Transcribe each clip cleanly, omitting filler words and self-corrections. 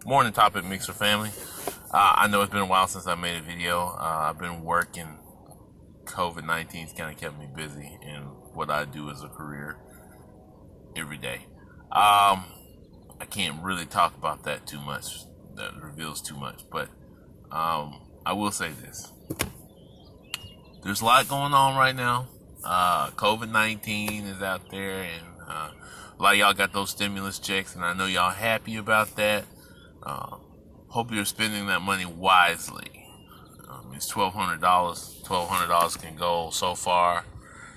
Morning topic, Mixer family. I know it's been a while since I made a video. I've been working. COVID-19's kind of kept me busy in what I do as a career every day. I can't really talk about that too much. That reveals too much. But I will say this. There's a lot going on right now. COVID-19 is out there, and a lot of y'all got those stimulus checks, and I know y'all happy about that. Uh, Hope you're spending that money wisely. It's $1,200. $1,200 can go so far.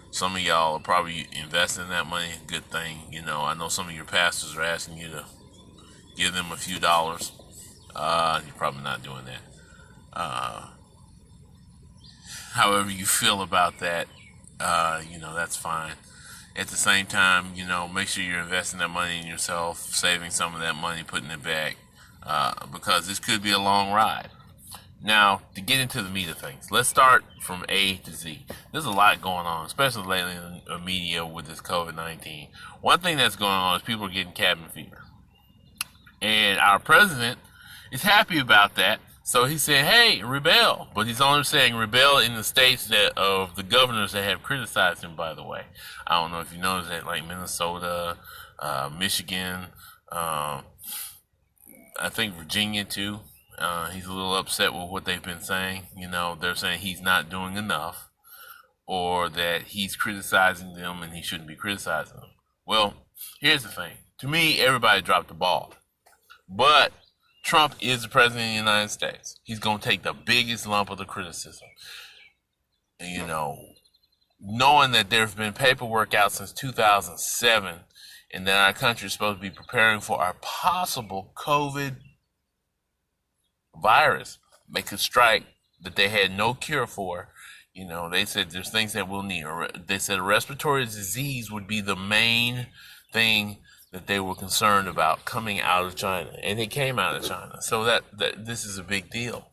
Some of y'all are probably investing that money. Good thing. I know some of your pastors are asking you to give them a few dollars. You're probably not doing that. However you feel about that, that's fine. At the same time, make sure you're investing that money in yourself, saving some of that money, putting it back, because this could be a long ride. Now, to get into the meat of things, let's start from A to Z. There's a lot going on, especially lately in the media with this COVID-19. One thing that's going on is people are getting cabin fever. And our president is happy about that. So he said, hey, rebel. But he's only saying rebel in the states that of the governors that have criticized him, by the way. I don't know if you noticed that, like Minnesota, Michigan, I think Virginia too. He's a little upset with what they've been saying. They're saying he's not doing enough, or that he's criticizing them and he shouldn't be criticizing them. Well, here's the thing. To me, everybody dropped the ball. But Trump is the president of the United States. He's going to take the biggest lump of the criticism. Knowing that there's been paperwork out since 2007 and that our country is supposed to be preparing for our possible COVID virus, make a strike that they had no cure for. They said there's things that we'll need. They said a respiratory disease would be the main thing that they were concerned about coming out of China, and it came out of China. So that this is a big deal.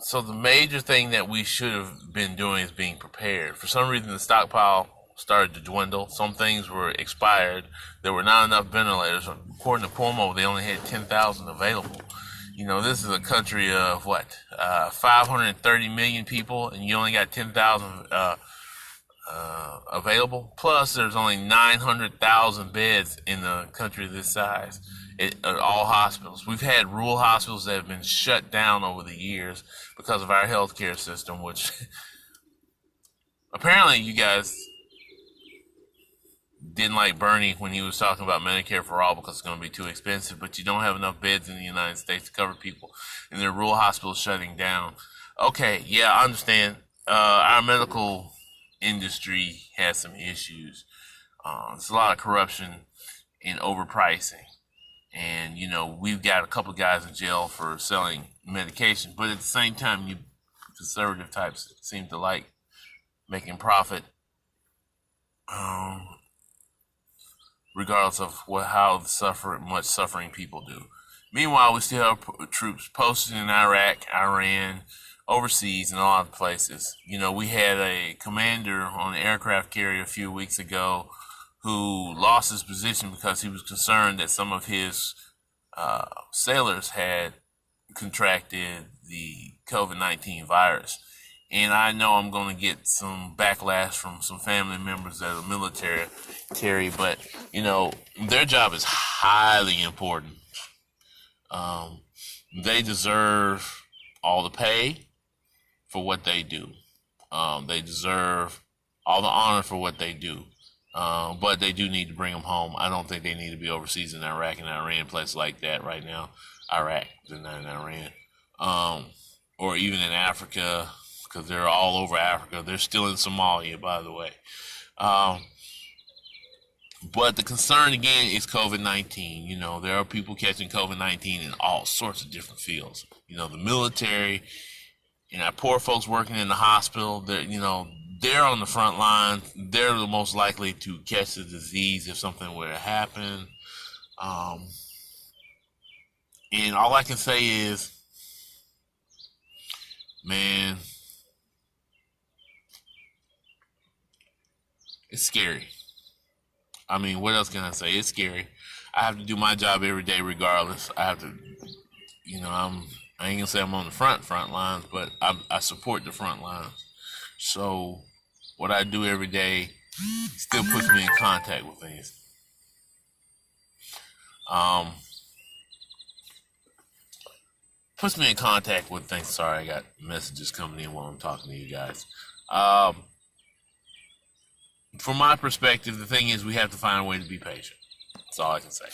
So the major thing that we should have been doing is being prepared. For some reason, the stockpile started to dwindle. Some things were expired. There were not enough ventilators. According to Cuomo, they only had 10,000 available. This is a country of 530 million people, and you only got 10,000 available. Plus, there's only 900,000 beds in the country this size at all hospitals. We've had rural hospitals that have been shut down over the years because of our healthcare system, which apparently you guys didn't like Bernie when he was talking about Medicare for all because it's going to be too expensive, but you don't have enough beds in the United States to cover people, and there are rural hospitals shutting down. Okay, yeah, I understand. Our medical industry has some issues. There's a lot of corruption and overpricing. And, we've got a couple of guys in jail for selling medication. But at the same time, you conservative types seem to like making profit, regardless of how much suffering people do. Meanwhile, we still have troops posted in Iraq, Iran, overseas, and a lot of places. We had a commander on an aircraft carrier a few weeks ago who lost his position because he was concerned that some of his sailors had contracted the COVID-19 virus. And I know I'm going to get some backlash from some family members that are military, but, their job is highly important. They deserve all the pay for what they do. They deserve all the honor for what they do. But they do need to bring them home. I don't think they need to be overseas in Iraq and Iran, places like that right now. Iraq, they're not in Iran. Or even in Africa, because they're all over Africa. They're still in Somalia, by the way. But the concern, again, is COVID-19. There are people catching COVID-19 in all sorts of different fields. The military, and our poor folks working in the hospital, they're on the front line. They're the most likely to catch the disease if something were to happen. And all I can say is, man, it's scary. I mean, what else can I say? It's scary. I have to do my job every day, regardless. I have to, I ain't gonna say I'm on the front lines, but I support the front lines. So what I do every day still puts me in contact with things. Um, puts me in contact with things. Sorry, I got messages coming in while I'm talking to you guys. Um, from my perspective, the thing is we have to find a way to be patient. That's all I can say.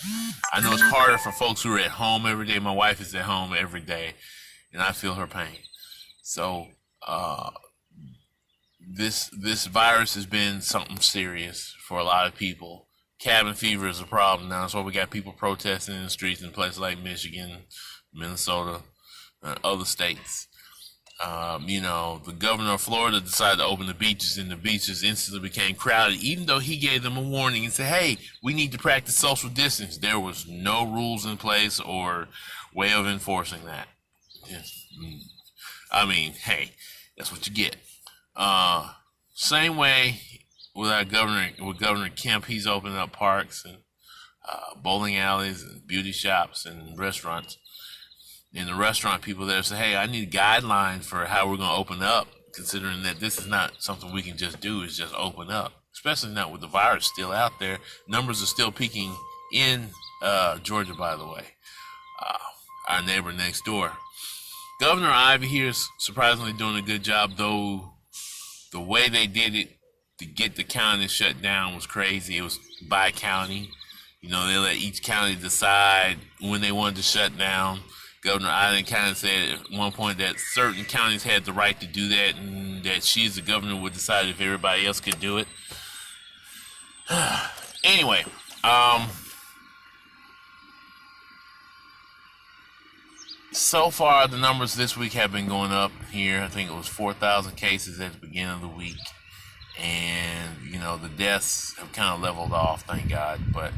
I know it's harder for folks who are at home every day. My wife is at home every day, and I feel her pain. So this virus has been something serious for a lot of people. Cabin fever is a problem now. That's why we got people protesting in the streets in places like Michigan, Minnesota, and other states. The governor of Florida decided to open the beaches, and the beaches instantly became crowded, even though he gave them a warning and said, hey, we need to practice social distance. There was no rules in place or way of enforcing that. I mean, hey, that's what you get. Same way with Governor Kemp. He's opening up parks and bowling alleys and beauty shops and restaurants. And the restaurant people there say, hey, I need a guideline for how we're going to open up, considering that this is not something we can just do, is just open up, especially not with the virus still out there. Numbers are still peaking in Georgia, by the way, our neighbor next door. Governor Ivey here is surprisingly doing a good job, though the way they did it to get the county shut down was crazy. It was by county. They let each county decide when they wanted to shut down. Governor Ivey kind of said at one point that certain counties had the right to do that, and that she as the governor would decide if everybody else could do it. Anyway, so far the numbers this week have been going up here. I think it was 4,000 cases at the beginning of the week, and the deaths have kind of leveled off, thank God. But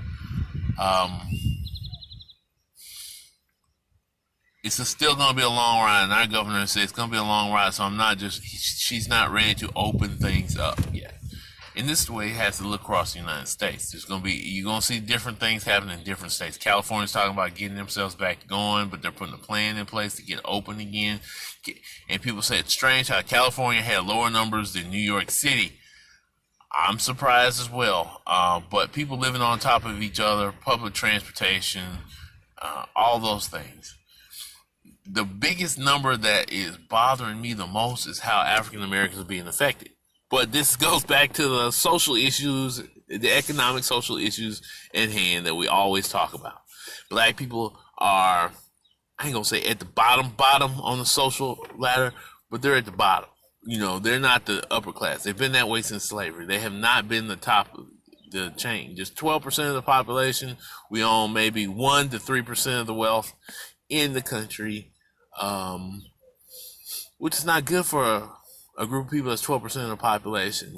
it's still going to be a long ride, and our governor said it's going to be a long ride, so she's not ready to open things up yet. And this is the way it has to look across the United States. You're going to see different things happen in different states. California's talking about getting themselves back going, but they're putting a plan in place to get open again. And people say it's strange how California had lower numbers than New York City. I'm surprised as well. But people living on top of each other, public transportation, all those things. The biggest number that is bothering me the most is how African Americans are being affected. But this goes back to the social issues, the economic social issues at hand that we always talk about. Black people are, I ain't gonna say at the bottom on the social ladder, but they're at the bottom. They're not the upper class. They've been that way since slavery. They have not been the top of the chain. Just 12% of the population. We own maybe 1 to 3% of the wealth in the country, which is not good for a group of people that's 12% of the population.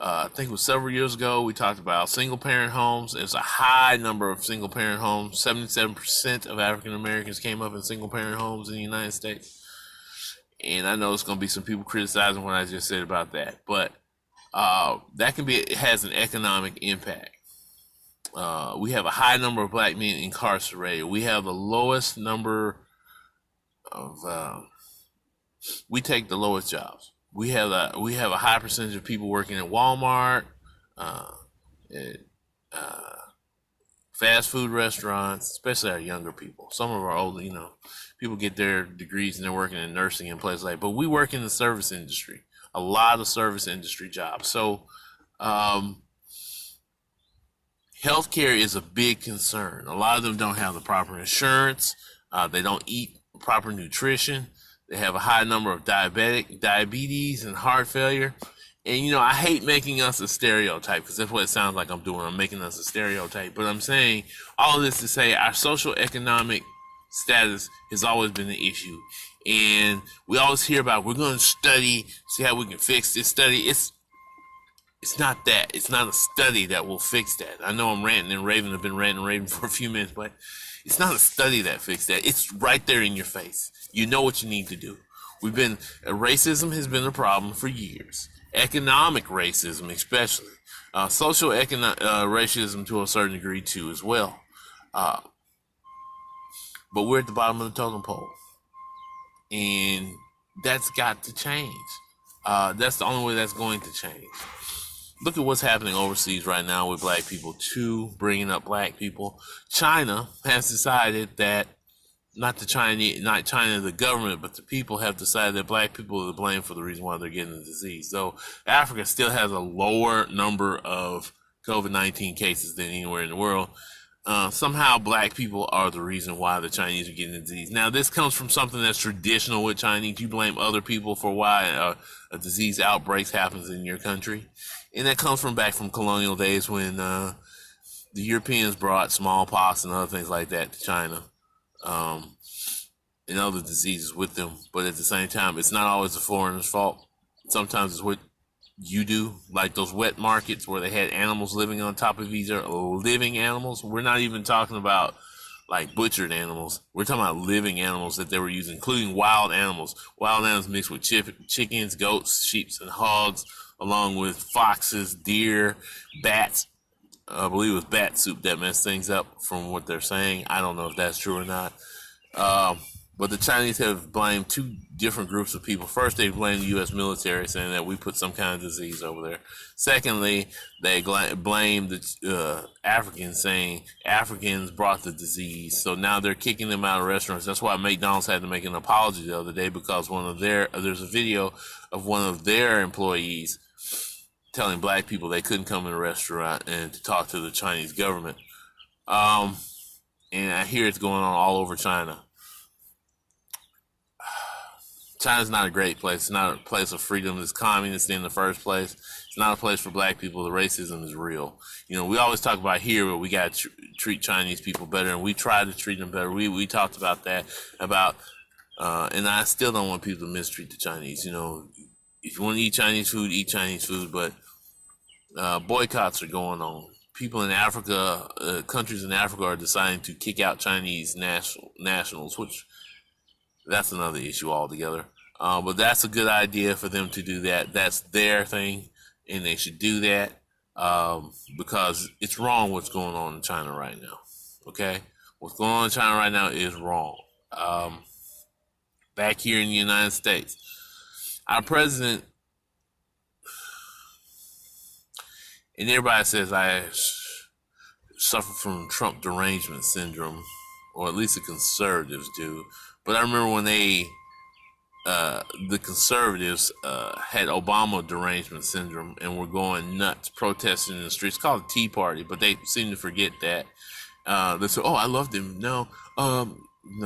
I think it was several years ago we talked about single parent homes. There's a high number of single parent homes. 77% of African Americans came up in single parent homes in the United States. And I know it's going to be some people criticizing what I just said about that, but it has an economic impact. We have a high number of black men incarcerated. We have the lowest number of we take the lowest jobs. We have a high percentage of people working at Walmart, at fast food restaurants, especially our younger people. Some of our older, people get their degrees and they're working in nursing and places like that. But we work in the service industry, a lot of service industry jobs. So healthcare is a big concern. A lot of them don't have the proper insurance. They don't eat proper nutrition. They have a high number of diabetes and heart failure. And, I hate making us a stereotype, because that's what it sounds like I'm doing. I'm making us a stereotype. But I'm saying all this to say our social economic status has always been the issue. And we always hear about, we're going to study, see how we can fix this study. It's not that. It's not a study that will fix that. I know I'm ranting and raving. I've been ranting and raving for a few minutes, but it's not a study that fixes that. It's right there in your face. You know what you need to do. Racism has been a problem for years. Economic racism, especially. Social racism to a certain degree, too, as well. Uh, but we're at the bottom of the totem pole. And that's got to change. That's the only way that's going to change. Look at what's happening overseas right now with black people, too, bringing up black people. China has decided that not China, the government, but the people have decided that black people are to blame for the reason why they're getting the disease. So Africa still has a lower number of COVID-19 cases than anywhere in the world. Somehow black people are the reason why the Chinese are getting the disease. Now, this comes from something that's traditional with Chinese. You blame other people for why a disease outbreak happens in your country. And that comes from back from colonial days when the Europeans brought smallpox and other things like that to China. And other diseases with them. But at the same time, it's not always the foreigner's fault. Sometimes it's what you do, like those wet markets where they had animals living on top of each other, living animals. We're not even talking about like butchered animals. We're talking about living animals that they were using, including wild animals. Wild animals mixed with chickens, goats, sheep, and hogs, along with foxes, deer, bats. I believe it was bat soup that messed things up from what they're saying. I don't know if that's true or not. But the Chinese have blamed two different groups of people. First, they blamed the U.S. military, saying that we put some kind of disease over there. Secondly, they blamed the Africans, saying Africans brought the disease. So now they're kicking them out of restaurants. That's why McDonald's had to make an apology the other day, because there's a video of one of their employees telling black people they couldn't come in a restaurant and to talk to the Chinese government. And I hear it's going on all over China. China's not a great place. It's not a place of freedom. It's communist in the first place. It's not a place for black people. The racism is real. You know, we always talk about here where we got to treat Chinese people better, and we try to treat them better. We talked about that, and I still don't want people to mistreat the Chinese. You know, if you want to eat Chinese food, but boycotts are going on. People in Africa, countries in Africa are deciding to kick out Chinese nationals, which that's another issue altogether. But that's a good idea for them to do that. That's their thing, and they should do that because it's wrong what's going on in China right now. Okay? What's going on in China right now is wrong. Back here in the United States, our president, and everybody says I suffer from Trump derangement syndrome, or at least the conservatives do. But I remember when the conservatives had Obama derangement syndrome and were going nuts, protesting in the streets. It's called a Tea Party, but they seem to forget that. They said, "Oh, I loved him." No,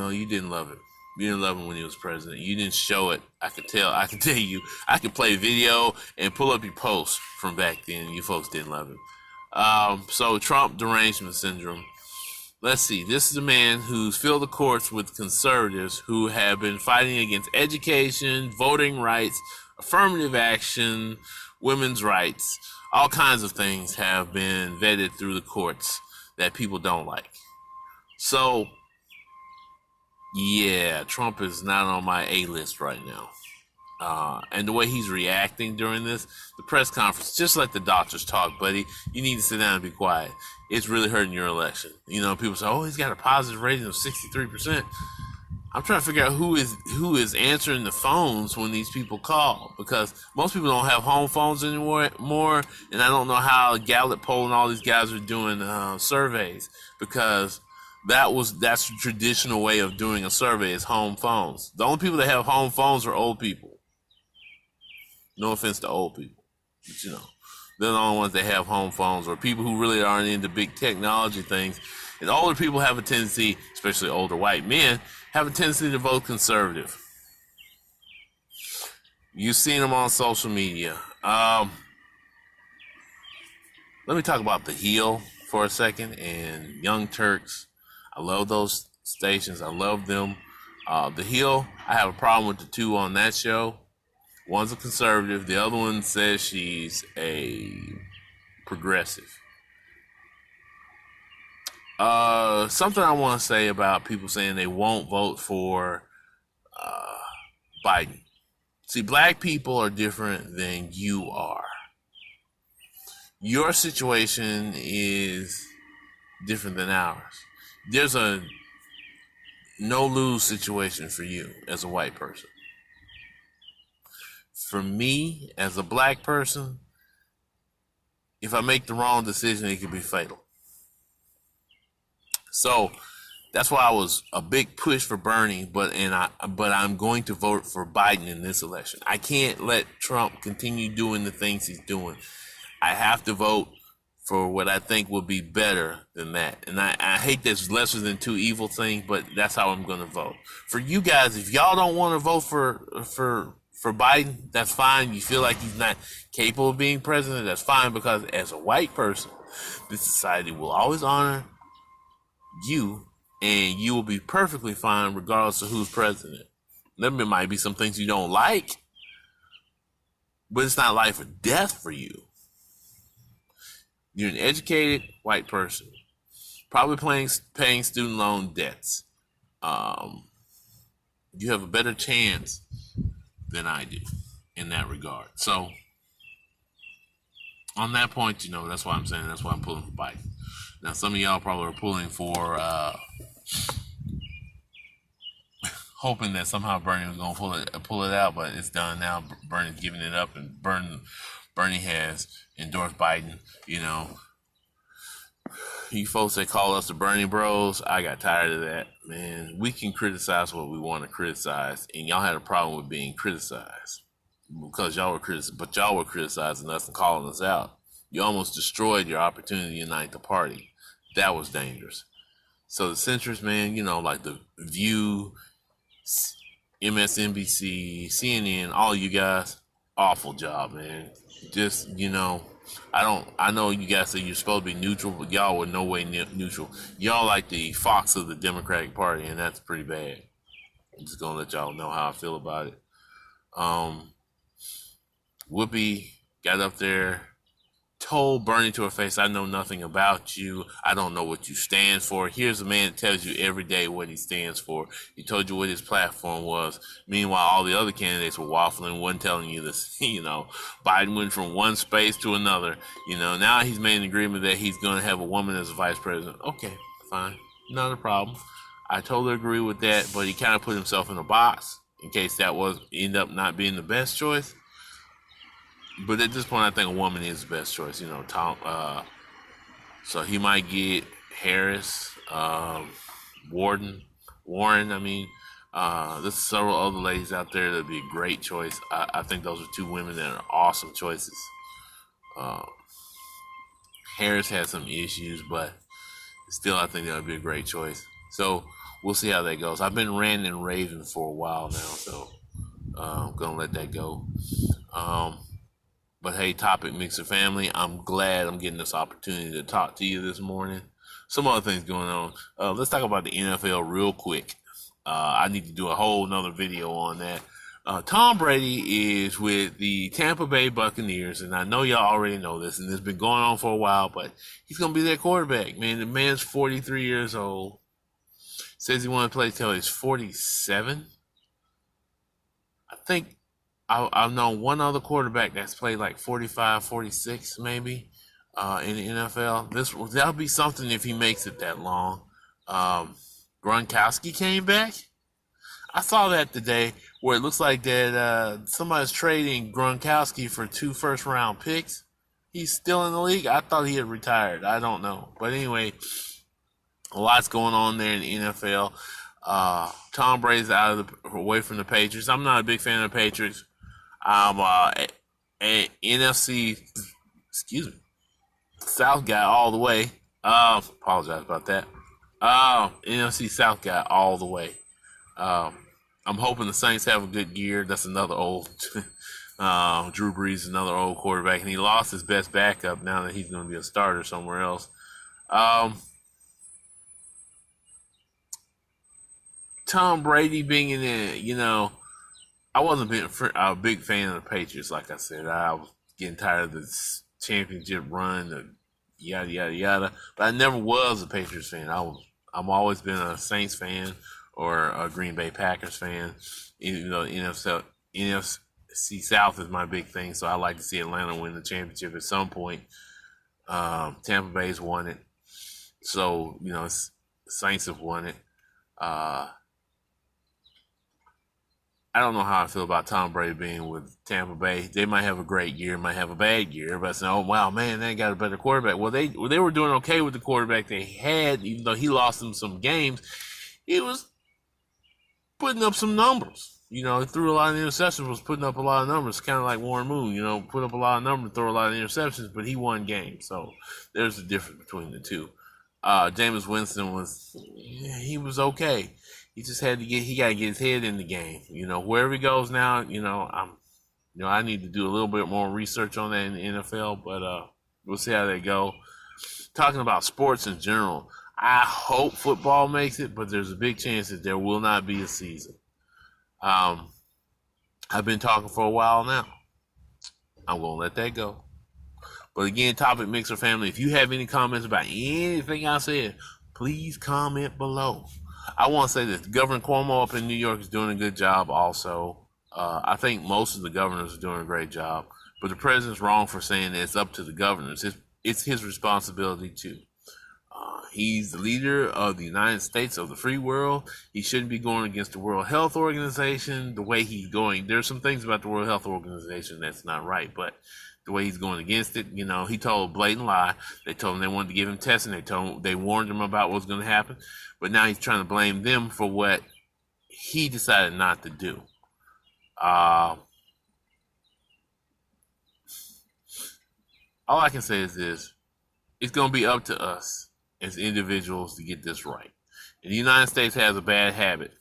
you didn't love him. You didn't love him when he was president. You didn't show it. I could tell. I can tell you. I could play video and pull up your posts from back then. You folks didn't love him. So Trump derangement syndrome. Let's see. This is a man who's filled the courts with conservatives who have been fighting against education, voting rights, affirmative action, women's rights. All kinds of things have been vetted through the courts that people don't like. So, yeah, Trump is not on my A-list right now. And the way he's reacting during the press conference, just let the doctors talk, buddy. You need to sit down and be quiet. It's really hurting your election. You know, people say, "Oh, he's got a positive rating of 63%. I'm trying to figure out who is answering the phones when these people call, because most people don't have home phones anymore. And I don't know how Gallup poll and all these guys are doing surveys, because that's the traditional way of doing a survey is home phones. The only people that have home phones are old people. No offense to old people, but you know, they're the only ones that have home phones, or people who really aren't into big technology things. And older people have a tendency, especially older white men, have a tendency to vote conservative. You've seen them on social media. Let me talk about The Hill for a second and Young Turks. I love those stations. I love them. The Hill, I have a problem with the two on that show. One's a conservative. The other one says she's a progressive. Something I want to say about people saying they won't vote for Biden. See, black people are different than you are. Your situation is different than ours. There's a no lose situation for you as a white person. For me, as a black person, if I make the wrong decision, it could be fatal. So that's why I was a big push for Bernie, but I'm going to vote for Biden in this election. I can't let Trump continue doing the things he's doing. I have to vote for what I think will be better than that. And I hate this lesser than two evil thing, but that's how I'm going to vote. For you guys, if y'all don't want to vote for Biden, that's fine. You feel like he's not capable of being president, that's fine, because as a white person, this society will always honor you, and you will be perfectly fine regardless of who's president. There might be some things you don't like, but it's not life or death for you. You're an educated white person, probably paying student loan debts. You have a better chance than I do in that regard. So, on that point, that's why I'm saying, that's why I'm pulling for Biden. Now, some of y'all probably are pulling for, hoping that somehow Bernie was going to pull it out, but it's done now. Bernie's giving it up, and Bernie has endorsed Biden. You folks that call us the Bernie Bros, I got tired of that, man. We can criticize what we want to criticize, and y'all had a problem with being criticized because y'all were criticizing us and calling us out. You almost destroyed your opportunity to unite the party. That was dangerous. So the centrists, man, like the View, MSNBC, CNN, all you guys, awful job, man. Just, I know you guys say you're supposed to be neutral, but y'all were no way neutral. Y'all like the Fox of the Democratic Party, and that's pretty bad. I'm just gonna let y'all know how I feel about it. Whoopi got up there, told Bernie to her face, I know nothing about you. I don't know what you stand for. Here's a man that tells you every day what he stands for. He told you what his platform was. Meanwhile, all the other candidates were waffling, wasn't telling you this. Biden went from one space to another. Now he's made an agreement that he's going to have a woman as a vice president. Okay, fine. Not a problem. I totally agree with that, but he kind of put himself in a box in case that end up not being the best choice. But at this point, I think a woman is the best choice. So he might get Harris, Warren. There's several other ladies out there that'd be a great choice. I think those are two women that are awesome choices. Harris has some issues, but still, I think that would be a great choice. So we'll see how that goes. I've been ranting and raving for a while now, so I'm gonna let that go. But hey, Topic Mixer family, I'm glad I'm getting this opportunity to talk to you this morning. Some other things going on. Let's talk about the NFL real quick. I need to do a whole nother video on that. Tom Brady is with the Tampa Bay Buccaneers, and I know y'all already know this, and it's been going on for a while, but he's going to be their quarterback, man. The man's 43 years old. Says he wants to play till he's 47. I think I've known one other quarterback that's played like 45, 46 maybe in the NFL. That'll be something if he makes it that long. Gronkowski came back. I saw that today where it looks like that somebody's trading Gronkowski for 2 first-round picks. He's still in the league. I thought he had retired. I don't know. But anyway, a lot's going on there in the NFL. Tom Brady's away from the Patriots. I'm not a big fan of the Patriots. I'm a NFC, South guy all the way. Apologize about that. NFC South guy all the way. I'm hoping the Saints have a good year. That's another old Drew Brees is another old quarterback, and he lost his best backup now that he's going to be a starter somewhere else. Tom Brady being in there, I wasn't a big fan of the Patriots, like I said. I was getting tired of this championship run, the yada, yada, yada. But I never was a Patriots fan. I've always been a Saints fan or a Green Bay Packers fan. Even though NFC South is my big thing, so I like to see Atlanta win the championship at some point. Tampa Bay's won it, so Saints have won it. I don't know how I feel about Tom Brady being with Tampa Bay. They might have a great year, might have a bad year. Everybody's saying, "Oh wow, man, they got a better quarterback." Well, they were doing okay with the quarterback they had, even though he lost them some games. He was putting up some numbers. He threw a lot of interceptions, was putting up a lot of numbers, kind of like Warren Moon. Put up a lot of numbers, throw a lot of interceptions, but he won games. So there's a difference between the two. Jameis Winston was okay. He just had to he got to get his head in the game. Wherever he goes now, I need to do a little bit more research on that in the NFL, but we'll see how they go. Talking about sports in general, I hope football makes it, but there's a big chance that there will not be a season. I've been talking for a while now. I'm going to let that go. But again, Topic Mixer family, if you have any comments about anything I said, please comment below. I want to say that Governor Cuomo up in New York is doing a good job also. I think most of the governors are doing a great job. But the president's wrong for saying that it's up to the governors. It's his responsibility too. He's the leader of the United States of the free world. He shouldn't be going against the World Health Organization the way he's going. There's some things about the World Health Organization that's not right, but the way he's going against it, he told a blatant lie. They told him they wanted to give him testing. They warned him about what's going to happen, but now he's trying to blame them for what he decided not to do. All I can say is this: it's going to be up to us as individuals to get this right. And the United States has a bad habit.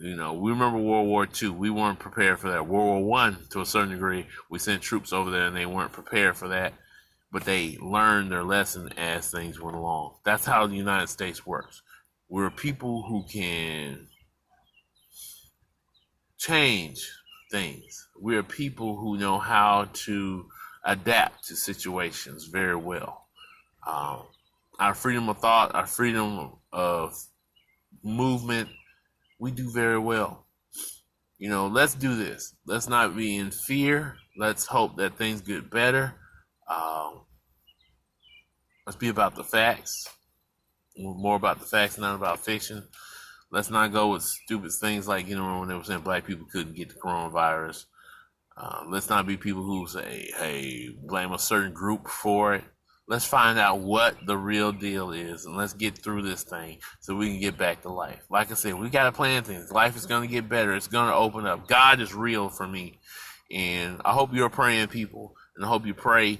We remember World War II. We weren't prepared for that. World War I, to a certain degree, we sent troops over there and they weren't prepared for that. But they learned their lesson as things went along. That's how the United States works. We're people who can change things. We're people who know how to adapt to situations very well. Our freedom of thought, our freedom of movement, we do very well. Let's do this. Let's not be in fear. Let's hope that things get better. Let's be about the facts. More about the facts, not about fiction. Let's not go with stupid things like, when they were saying black people couldn't get the coronavirus. Let's not be people who say, hey, blame a certain group for it. Let's find out what the real deal is, and let's get through this thing so we can get back to life. Like I said, we got to plan things. Life is going to get better. It's going to open up. God is real for me, and I hope you're praying, people, and I hope you pray,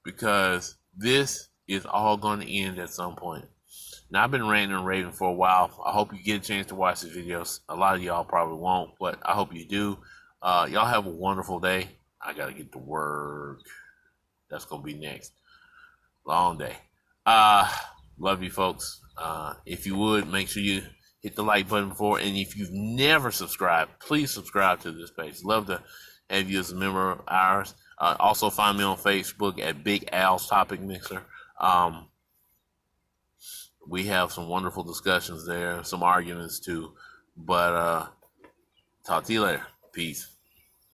because this is all going to end at some point. Now, I've been ranting and raving for a while. I hope you get a chance to watch the videos. A lot of y'all probably won't, but I hope you do. Y'all have a wonderful day. I got to get to work. That's going to be next. Long day. Love you, folks. If you would, make sure you hit the like button before. And if you've never subscribed, please subscribe to this page. Love to have you as a member of ours. Also, find me on Facebook at Big Al's Topic Mixer. We have some wonderful discussions there, some arguments too. But talk to you later. Peace.